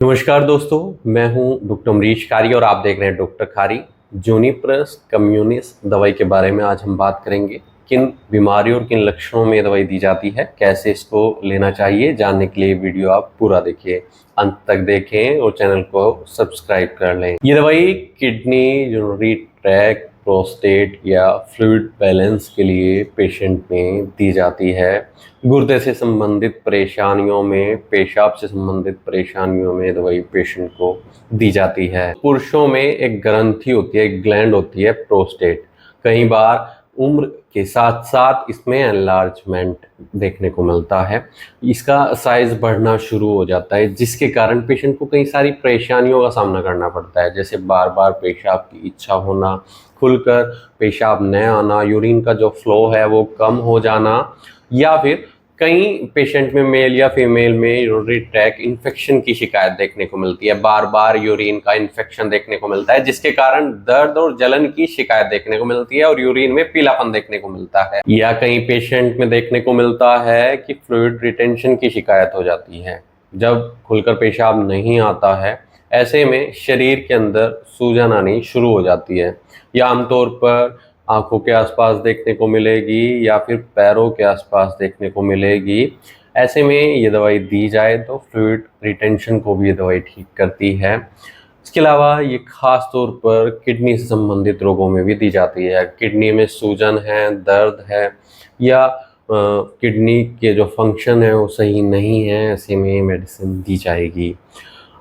नमस्कार दोस्तों, मैं हूं डॉक्टर अमरीश खारी और आप देख रहे हैं डॉक्टर खारी। जूनिपर्स कम्युनिस्ट दवाई के बारे में आज हम बात करेंगे। किन बीमारियों और किन लक्षणों में दवाई दी जाती है, कैसे इसको लेना चाहिए, जानने के लिए वीडियो आप पूरा देखिए, अंत तक देखें और चैनल को सब्सक्राइब कर लें। ये दवाई किडनी, यूरिनरी ट्रैक्ट, प्रोस्टेट या फ्लूइड बैलेंस के लिए पेशेंट में दी जाती है। गुर्दे से संबंधित परेशानियों में, पेशाब से संबंधित परेशानियों में दवाई पेशेंट को दी जाती है। पुरुषों में एक ग्रंथि होती है, एक ग्लैंड होती है प्रोस्टेट। कई बार उम्र के साथ साथ इसमें एनलार्जमेंट देखने को मिलता है, इसका साइज बढ़ना शुरू हो जाता है, जिसके कारण पेशेंट को कई सारी परेशानियों का सामना करना पड़ता है, जैसे बार बार पेशाब की इच्छा होना, खुलकर पेशाब न आना, यूरिन का जो फ्लो है वो कम हो जाना, या फिर कई पेशेंट में, मेल या फीमेल में, यूरिनरी ट्रैक्ट इन्फेक्शन की शिकायत देखने को मिलती है। बार बार यूरिन का इन्फेक्शन देखने को मिलता है, जिसके कारण दर्द और जलन की शिकायत देखने को मिलती है और यूरिन में पीलापन देखने को मिलता है। या कई पेशेंट में देखने को मिलता है कि फ्लूइड रिटेंशन की शिकायत हो जाती है। जब खुलकर पेशाब नहीं आता है, ऐसे में शरीर के अंदर सूजन आनी शुरू हो जाती है, या आमतौर पर आंखों के आसपास देखने को मिलेगी या फिर पैरों के आसपास देखने को मिलेगी। ऐसे में ये दवाई दी जाए तो फ्लूइड रिटेंशन को भी ये दवाई ठीक करती है। इसके अलावा ये खास तौर पर किडनी से संबंधित रोगों में भी दी जाती है। किडनी में सूजन है, दर्द है, या किडनी के जो फंक्शन है वो सही नहीं है, ऐसे में मेडिसिन दी जाएगी।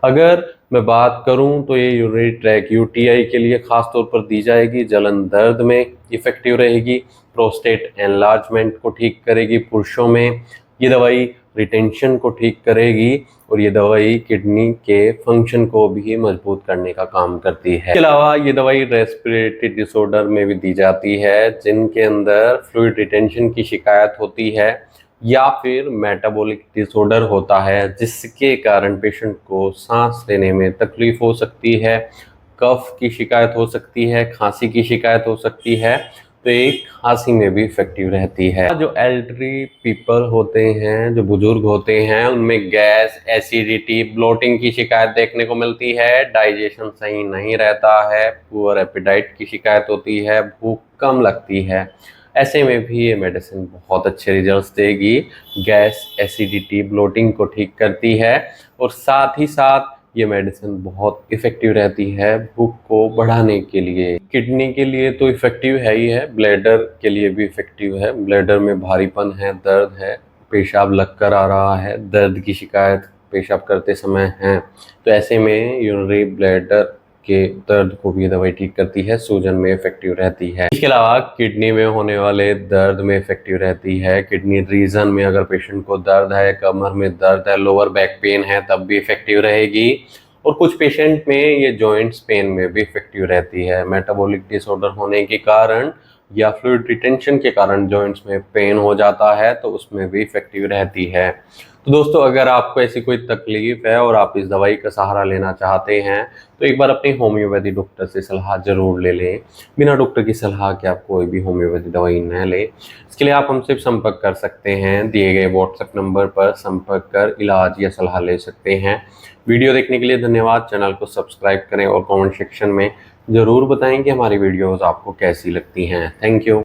अगर मैं बात करूं तो ये यूरिनरी ट्रैक्ट यूटीआई के लिए खास तौर पर दी जाएगी। जलन दर्द में इफेक्टिव रहेगी, प्रोस्टेट एनलार्जमेंट को ठीक करेगी पुरुषों में, ये दवाई रिटेंशन को ठीक करेगी, और ये दवाई किडनी के फंक्शन को भी मजबूत करने का काम करती है। इसके अलावा ये दवाई रेस्पिरेटरी डिसऑर्डर में भी दी जाती है, जिनके अंदर फ्लूइड रिटेंशन की शिकायत होती है या फिर मेटाबॉलिक डिसऑर्डर होता है, जिसके कारण पेशेंट को सांस लेने में तकलीफ हो सकती है, कफ की शिकायत हो सकती है, खांसी की शिकायत हो सकती है। तो एक खांसी में भी इफेक्टिव रहती है। जो एल्डरली पीपल होते हैं, जो बुजुर्ग होते हैं, उनमें गैस, एसिडिटी, ब्लोटिंग की शिकायत देखने को मिलती है, डाइजेशन सही नहीं रहता है, पुअर एपेटाइट की शिकायत होती है, भूख कम लगती है। ऐसे में भी ये मेडिसिन बहुत अच्छे रिजल्ट्स देगी। गैस, एसिडिटी, ब्लोटिंग को ठीक करती है, और साथ ही साथ ये मेडिसिन बहुत इफ़ेक्टिव रहती है भूख को बढ़ाने के लिए। किडनी के लिए तो इफ़ेक्टिव है ही है, ब्लैडर के लिए भी इफ़ेक्टिव है। ब्लैडर में भारीपन है, दर्द है, पेशाब लग कर आ रहा है, दर्द की शिकायत पेशाब करते समय है, तो ऐसे में यूरिनरी ब्लैडर के दर्द को भी दवाई ठीक करती है, सूजन में इफेक्टिव रहती है। इसके अलावा किडनी में होने वाले दर्द में इफेक्टिव रहती है। किडनी रीजन में अगर पेशेंट को दर्द है, कमर में दर्द है, लोअर बैक पेन है, तब भी इफेक्टिव रहेगी। और कुछ पेशेंट में ये जॉइंट्स पेन में भी इफेक्टिव रहती है। मेटाबॉलिक डिसऑर्डर होने के कारण या फ्लूइड रिटेंशन के कारण जॉइंट्स में पेन हो जाता है, तो उसमें भी इफेक्टिव रहती है। तो दोस्तों, अगर आपको ऐसी कोई तकलीफ है और आप इस दवाई का सहारा लेना चाहते हैं, तो एक बार अपने होम्योपैथी डॉक्टर से सलाह जरूर ले लें। बिना डॉक्टर की सलाह के आप कोई भी होम्योपैथी दवाई न लें। इसके लिए आप हमसे संपर्क कर सकते हैं, दिए गए व्हाट्सएप नंबर पर संपर्क कर इलाज या सलाह ले सकते हैं। वीडियो देखने के लिए धन्यवाद। चैनल को सब्सक्राइब करें और कमेंट सेक्शन में ज़रूर बताएं कि हमारी वीडियोज़ आपको कैसी लगती हैं। Thank you.